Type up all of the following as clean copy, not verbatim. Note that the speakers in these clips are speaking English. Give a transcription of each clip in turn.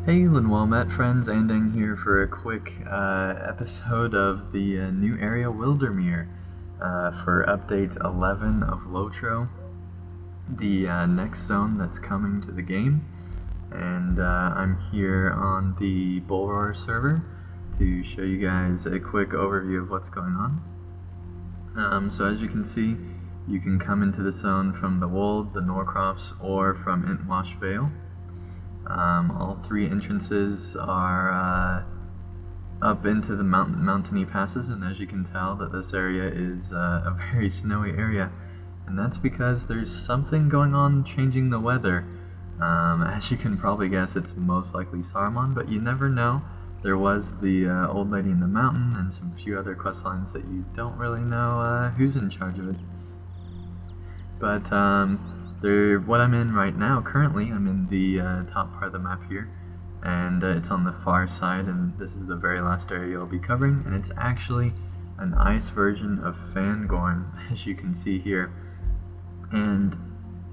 Hey well met friends, Andang here for a quick episode of the new area Wildermere for update 11 of LOTRO, the next zone that's coming to the game. And I'm here on the Bullroar server to show you guys a quick overview of what's going on. So as you can see, you can come into the zone from the Wold, the Norcrofts, or from Intwash Vale. All three entrances are up into the mountainy passes, and as you can tell that this area is a very snowy area, and that's because there's something going on changing the weather. As you can probably guess, it's most likely Saruman, but you never know. There was the old lady in the mountain and some few other quest lines that you don't really know who's in charge of it. But what I'm in right now, currently, I'm in the top part of the map here, and it's on the far side, and this is the very last area you'll be covering, and it's actually an ice version of Fangorn, as you can see here. And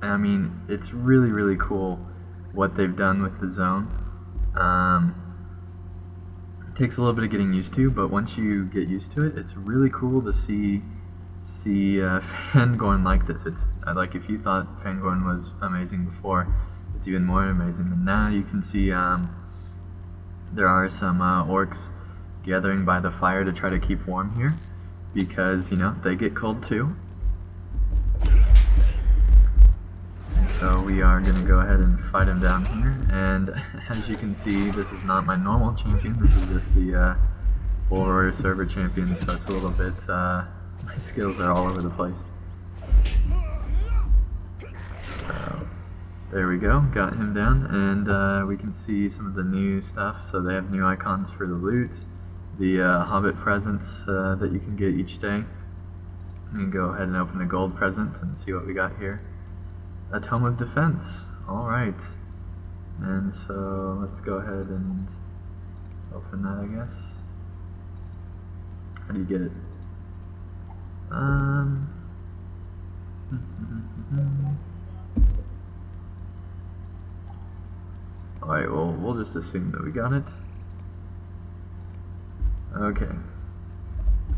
I mean, it's really cool what they've done with the zone. It takes a little bit of getting used to, but once you get used to it, it's really cool to see Fangorn like this. It's like, if you thought Fangorn was amazing before, it's even more amazing. And now you can see there are some orcs gathering by the fire to try to keep warm here, because, you know, they get cold too. So we are going to go ahead and fight him down here, and as you can see, this is not my normal champion, this is just the Bullroar server champion, so it's a little bit, my skills are all over the place. So, there we go, got him down, and we can see some of the new stuff. So they have new icons for the loot, the Hobbit presents that you can get each day. You can go ahead and open the gold presents and see what we got here. A Helm of Defense, alright. And so let's go ahead and open that, I guess. How do you get it? Alright, well, we'll just assume that we got it. Okay.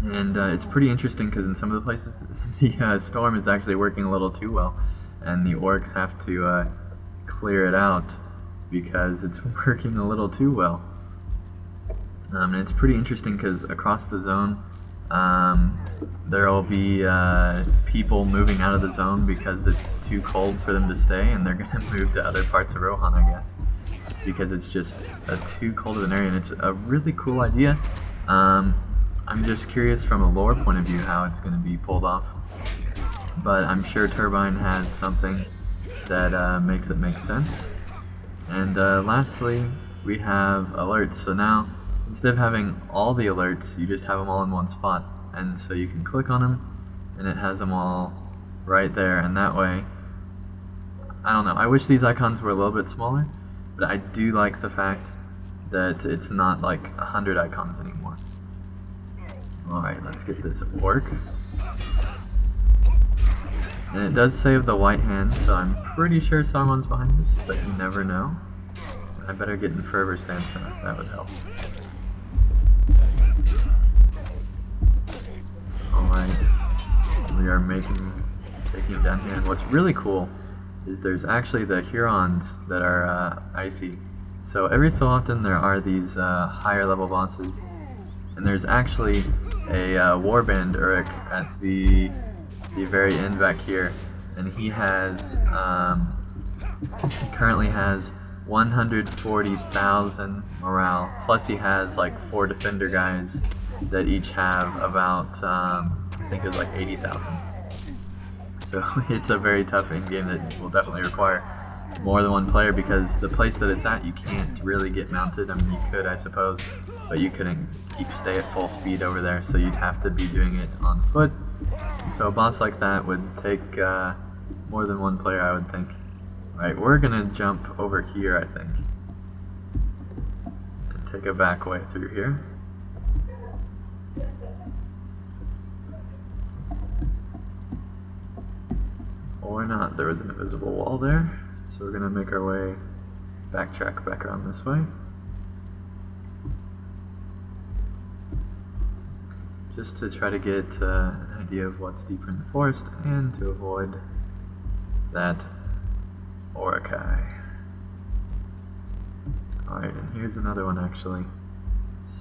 And it's pretty interesting because in some of the places the storm is actually working a little too well, and the orcs have to clear it out because it's working a little too well. And it's pretty interesting because across the zone there will be people moving out of the zone because it's too cold for them to stay, and they're going to move to other parts of Rohan, I guess, because it's just too cold of an area, and it's a really cool idea. I'm just curious from a lore point of view how it's going to be pulled off, but I'm sure Turbine has something that makes it make sense. And lastly, we have alerts. So now, instead of having all the alerts, you just have them all in one spot, and so you can click on them and it has them all right there, and that way, I don't know, I wish these icons were a little bit smaller, but I do like the fact that it's not like 100 icons anymore. Alright, let's get this orc. And it does save the white hand, so I'm pretty sure someone's behind this, but you never know. I better get in Fervor Stance, that would help. Alright, we are taking it down here, and what's really cool is there's actually the Hurons that are icy. So every so often there are these higher level bosses, and there's actually a warband Uruk at the very end back here, and he has he currently has 140,000 morale, plus he has like 4 defender guys that each have about I think it's like 80,000. So it's a very tough end game that will definitely require more than one player, because the place that it's at, you can't really get mounted. I mean, you could, I suppose, but you couldn't stay at full speed over there, so you'd have to be doing it on foot. And so a boss like that would take more than one player, I would think. Right, we're gonna jump over here, I think, and take a back way through here. Or not, there was an invisible wall there, so we're gonna make our way backtrack back around this way. Just to try to get an idea of what's deeper in the forest and to avoid that Orakai. Alright, and here's another one actually.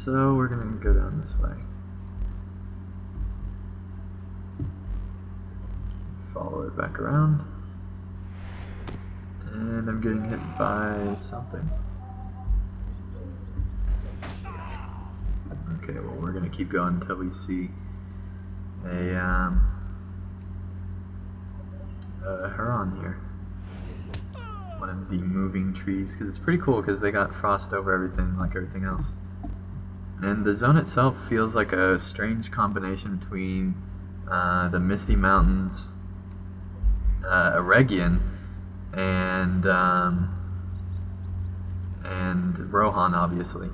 So we're going to go down this way. Follow it back around. And I'm getting hit by something. Okay, well we're going to keep going until we see a Huron here. One of the moving trees, because it's pretty cool because they got frost over everything like everything else. And the zone itself feels like a strange combination between the Misty Mountains, Eregion, and Rohan, obviously.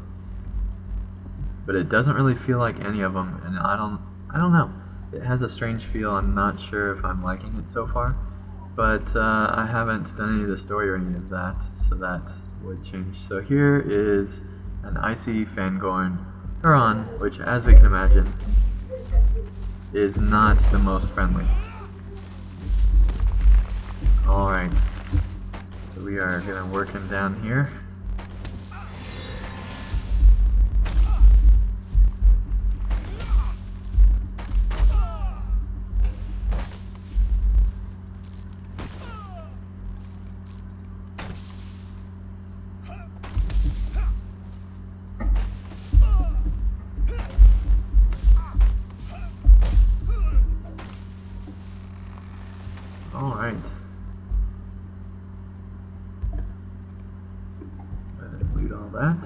But it doesn't really feel like any of them, and I don't know. It has a strange feel. I'm not sure if I'm liking it so far, but I haven't done any of the story or any of that, so that would change. So here is an icy Fangorn Huron, which, as we can imagine, is not the most friendly. Alright, so we are going to work him down here. Alright. Let us loot all that.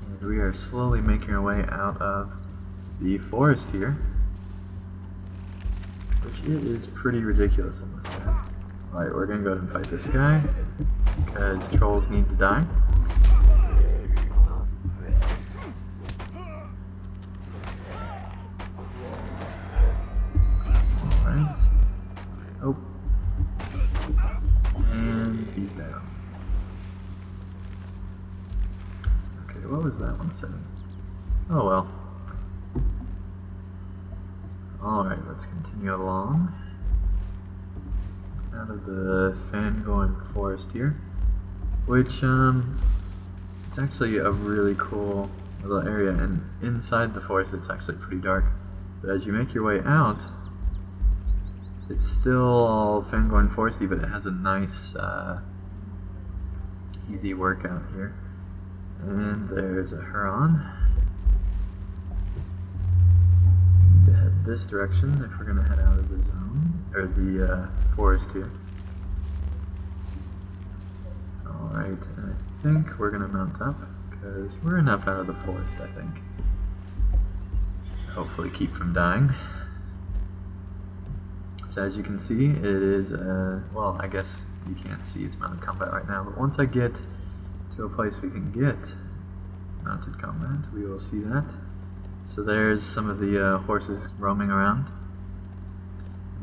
And we are slowly making our way out of the forest here, which is pretty ridiculous on this guy. Alright, we're gonna go ahead and fight this guy, because trolls need to die. Oh. And he's down. Okay, what was that one saying? Oh well. Alright, let's continue along. Out of the Fangorn forest here. Which, it's actually a really cool little area, and inside the forest it's actually pretty dark. But as you make your way out, it's still all Fangorn foresty, but it has a nice, easy workout here. And there's a Huron. We need to head this direction if we're going to head out of the zone, or the forest here. Alright, and I think we're going to mount up, because we're enough out of the forest, I think. Hopefully keep from dying. So as you can see, it is, well, I guess you can't see it's mounted combat right now, but once I get to a place we can get mounted combat, we will see that. So there's some of the horses roaming around.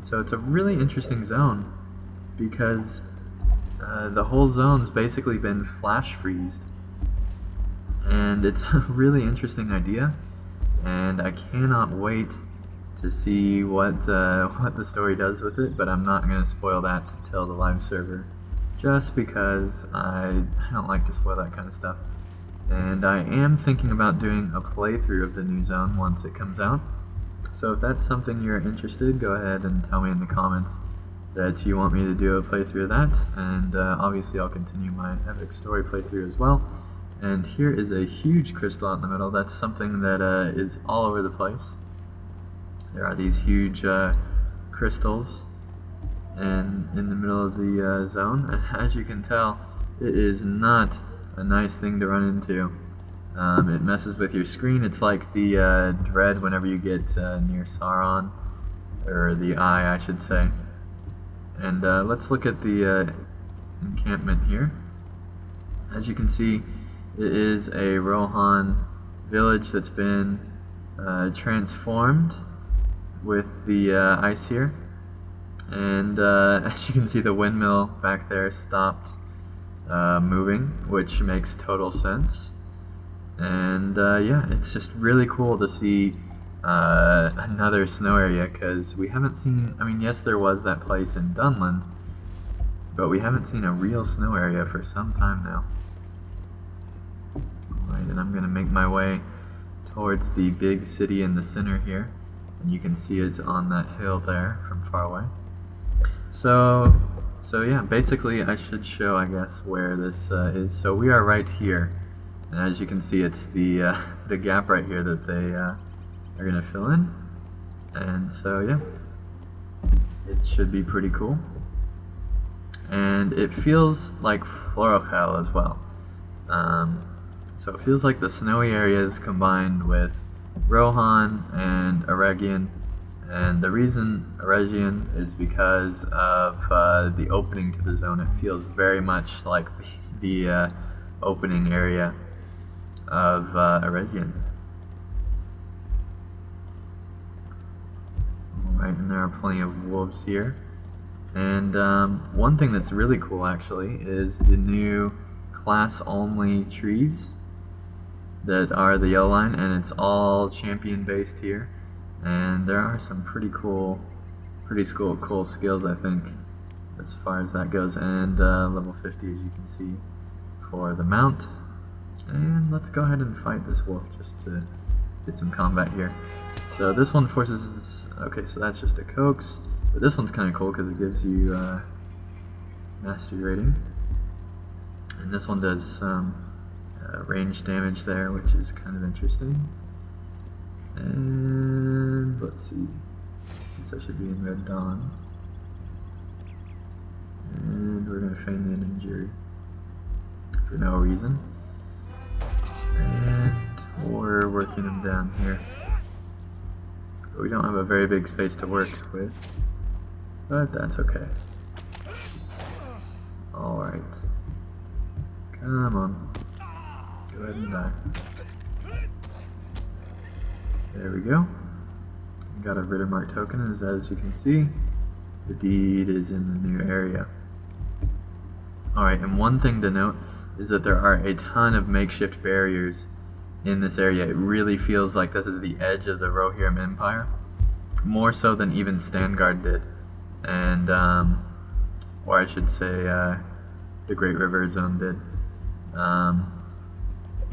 So it's a really interesting zone, because the whole zone's basically been flash freezed. And it's a really interesting idea, and I cannot wait to see what the story does with it, but I'm not going to spoil that till the live server, just because I don't like to spoil that kind of stuff. And I am thinking about doing a playthrough of the new zone once it comes out. So if that's something you're interested, go ahead and tell me in the comments that you want me to do a playthrough of that, and obviously I'll continue my epic story playthrough as well. And here is a huge crystal out in the middle. That's something that is all over the place. There are these huge crystals in the middle of the zone, and as you can tell, it is not a nice thing to run into. It messes with your screen. It's like the dread whenever you get near Sauron, or the eye, I should say. And let's look at the encampment here. As you can see, it is a Rohan village that's been transformed with the ice here, And as you can see, the windmill back there stopped moving, which makes total sense. And yeah, it's just really cool to see another snow area, because we haven't seen, I mean, yes, there was that place in Dunland, but we haven't seen a real snow area for some time now. Alright, and I'm going to make my way towards the big city in the center here, and you can see it on that hill there from far away. So yeah, basically I should show, I guess, where this is. So we are right here, and as you can see, it's the gap right here that they are going to fill in. And so yeah, it should be pretty cool. And it feels like Florokal as well. So it feels like the snowy areas combined with Rohan and Eregion. And the reason Eregion is because of the opening to the zone. It feels very much like the opening area of Eregion. Alright, and there are plenty of wolves here. And one thing that's really cool actually is the new class-only trees that are the yellow line, and it's all champion based here. And there are some pretty cool skills, I think, as far as that goes. And level 50, as you can see, for the mount. And let's go ahead and fight this wolf just to get some combat here. So this one forces, okay, so that's just a coax. But this one's kind of cool because it gives you mastery rating. And this one does some range damage there, which is kind of interesting. And let's see, I guess I should be in Red Dawn. And we're going to feign an injury for no reason. And we're working him down here. But we don't have a very big space to work with, but that's okay. Alright. Come on. Go ahead and die. There we go. Got a Rittermark token, as you can see. The deed is in the new area. Alright, and one thing to note is that there are a ton of makeshift barriers in this area. It really feels like this is the edge of the Rohirrim Empire, more so than even Stangard did, and or I should say the Great River Zone did.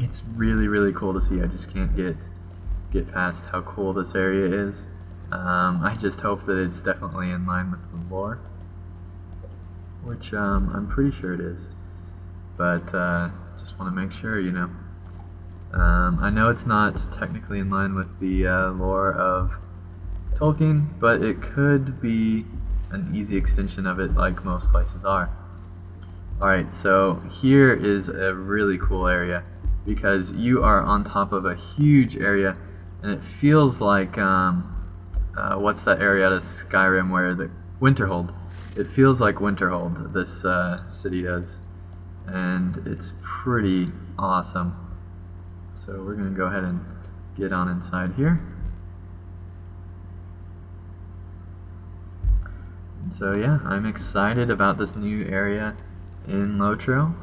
It's really cool to see. I just can't get past how cool this area is. I just hope that it's definitely in line with the lore, which I'm pretty sure it is, but just want to make sure, you know. I know it's not technically in line with the lore of Tolkien, but it could be an easy extension of it, like most places are. Alright, so here is a really cool area, because you are on top of a huge area, and it feels like, what's that area out of Skyrim where the Winterhold? It feels like Winterhold, this city does, and it's pretty awesome. So we're going to go ahead and get on inside here. And so yeah, I'm excited about this new area in LOTRO,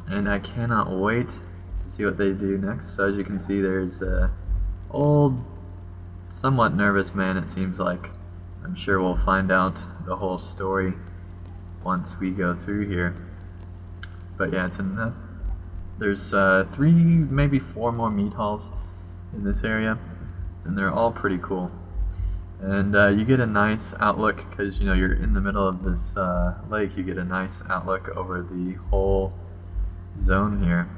and I cannot wait to see what they do next. So as you can see, there's a old, somewhat nervous man, it seems like. I'm sure we'll find out the whole story once we go through here. But yeah, it's enough. There's 3, maybe 4 more meat halls in this area, and they're all pretty cool. And you get a nice outlook, because you know you're in the middle of this lake. You get a nice outlook over the whole zone here,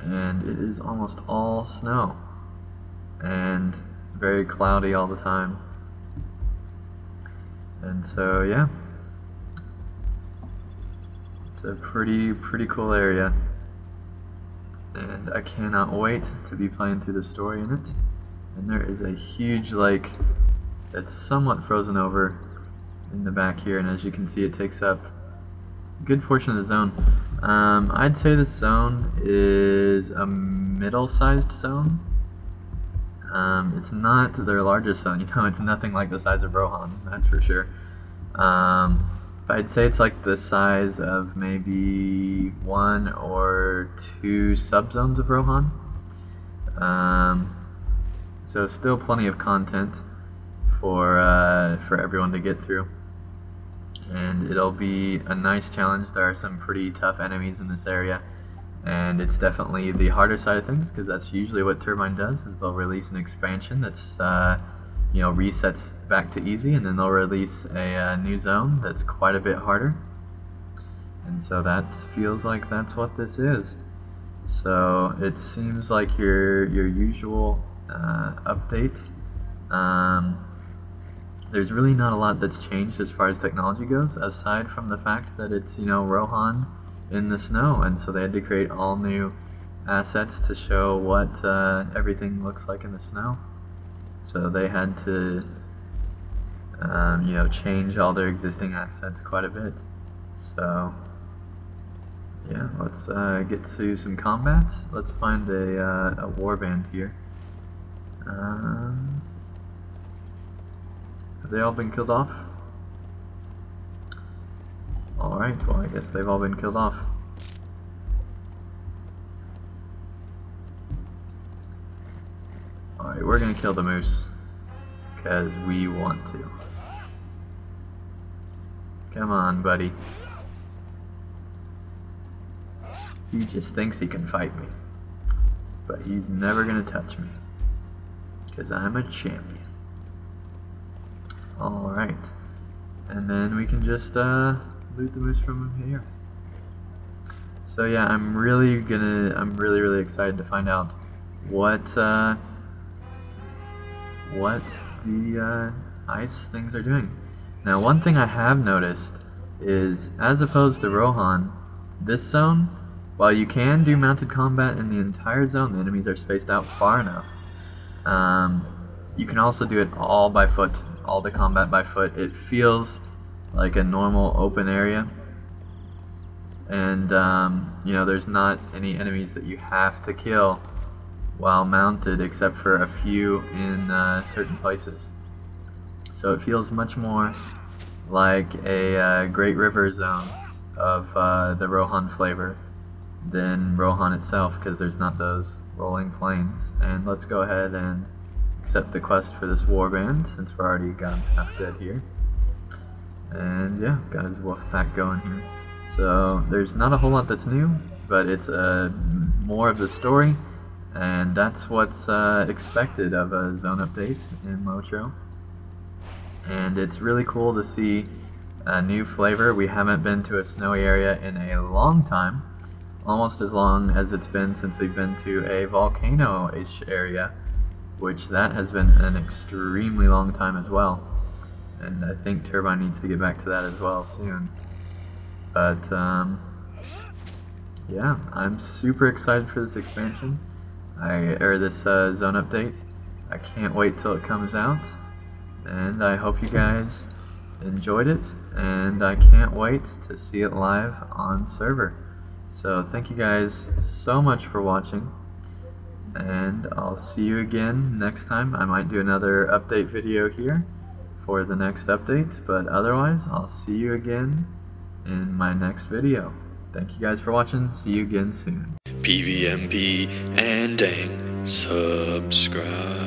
and it is almost all snow and very cloudy all the time. And so yeah, it's a pretty cool area, and I cannot wait to be playing through the story in it. And there is a huge lake that's somewhat frozen over in the back here, and as you can see, it takes up a good portion of the zone. I'd say this zone is a middle-sized zone. It's not their largest zone, it's nothing like the size of Rohan, that's for sure. But I'd say it's like the size of maybe 1 or 2 subzones of Rohan. So still plenty of content for everyone to get through. And it'll be a nice challenge. There are some pretty tough enemies in this area, and it's definitely the harder side of things, because that's usually what Turbine does, is they'll release an expansion that's resets back to easy, and then they'll release a new zone that's quite a bit harder. And so that feels like that's what this is. So it seems like your usual update. There's really not a lot that's changed as far as technology goes, aside from the fact that it's, Rohan in the snow, and so they had to create all new assets to show what everything looks like in the snow. So they had to, change all their existing assets quite a bit. So, yeah, let's get to some combats. Let's find a warband here. Have they all been killed off? Alright, well I guess they've all been killed off. Alright, we're gonna kill the moose, because we want to. Come on, buddy. He just thinks he can fight me, but he's never gonna touch me, because I'm a champion. Alright, and then we can just loot the moose from here. So yeah, I'm really excited to find out what the ice things are doing. Now, one thing I have noticed is, as opposed to Rohan, this zone, while you can do mounted combat in the entire zone, the enemies are spaced out far enough. You can also do it all by foot, all the combat by foot. It feels like a normal open area, and there's not any enemies that you have to kill while mounted, except for a few in certain places. So it feels much more like a Great River zone of the Rohan flavor than Rohan itself, because there's not those rolling plains. And let's go ahead and accept the quest for this warband, since we're already got half dead here. And yeah, got his wolf pack going here. So there's not a whole lot that's new, but it's more of the story, and that's what's expected of a zone update in LOTRO. And it's really cool to see a new flavor. We haven't been to a snowy area in a long time, almost as long as it's been since we've been to a volcano-ish area, which that has been an extremely long time as well. And I think Turbine needs to get back to that as well soon. But yeah, I'm super excited for this expansion, this zone update. I can't wait till it comes out, and I hope you guys enjoyed it, and I can't wait to see it live on server. So thank you guys so much for watching, and I'll see you again next time. I might do another update video here for the next update, but otherwise I'll see you again in my next video. Thank you guys for watching. See you again soon. PVMP Andang, subscribe.